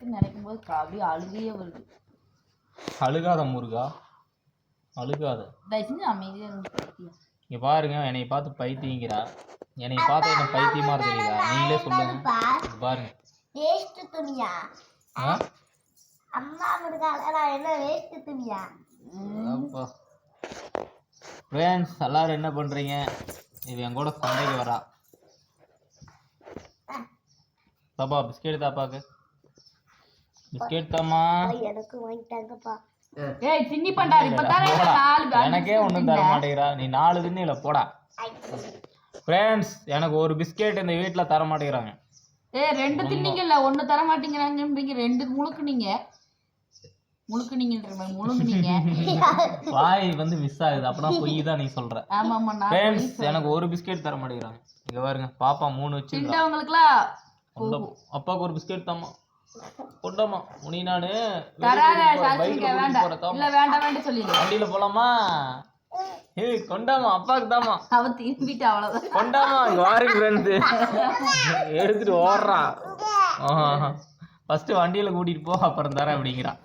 கிடைக்குன்னு நினைக்கும் போது அப்படியே அழுகையே வருது. அழுகாத முருகா, அழுகாத. தயவு செஞ்சு அமைதியாக இருந்து பைத்தியம். இங்கே பாருங்க, என்னை பார்த்து பைத்தியங்கிறா. என்னை பார்த்து என்ன பைத்தியமா தெரியுதா? நீங்களே சொல்லுங்க. பாருங்க வேஸ்ட் துணியா? அம்மா முருகால என்ன வேஸ்ட் துணியா? அப்பா ஃப்ரெண்ட்ஸ் எல்லாரும் என்ன பண்றீங்க? இது என் கூட சண்டைக்கு வரா. பாப்பா பிஸ்கெட் தாப்பாக்கு. பிஸ்கெட் தாமா. எனக்கு வாங்கிட்டாங்கப்பா. ஏய் சின்னி பண்டாரி இப்பதானே 4 எனக்கே ஒண்ணும் தர மாட்டேங்கிறா. நீ 4 தின்னு இல்ல போடா. ஃப்ரெண்ட்ஸ் எனக்கு ஒரு பிஸ்கெட் இந்த வீட்ல தர மாட்டேங்கிறாங்க. ஏய் 2 தின்னீங்கல்ல, 1 தர மாட்டேங்கறாங்கன்றீங்க. 2 முழுக்குனீங்க. முழுக்குனீங்க. வாய் வந்து மிஸ் ஆகுது. அப்பனா பொய் தான் நீ சொல்ற. ஆமா ஆமா நான் ஃப்ரெண்ட்ஸ் எனக்கு ஒரு பிஸ்கெட் தர மாட்டேங்கிறாங்க. இங்க பாருங்க பாப்பா 3 வச்சிருக்கா. சின்னவங்களுக்குலாம் அப்பாக்கு ஒரு பிஸ்கெட் தாமா. கொண்டாமா உனி நானு தராத சாசிக்க வேண்டாம். இல்ல வேண்டாம் வேண்டாம் சொல்லிடு. வண்டியில போலாமா? ஏய் கொண்டாமா அப்பாக்கு தாமா. அவ திரும்பிட்டு அவ்வளவுதான். கொண்டாமா இங்க வாருங்க ஃப்ரெண்ட்ஸ். எடுத்துட்டு ஓடுறா. ஃபர்ஸ்ட் வண்டியில கூட்டிட்டு போ அப்புறம் தரேன் அப்படிங்கிறான்.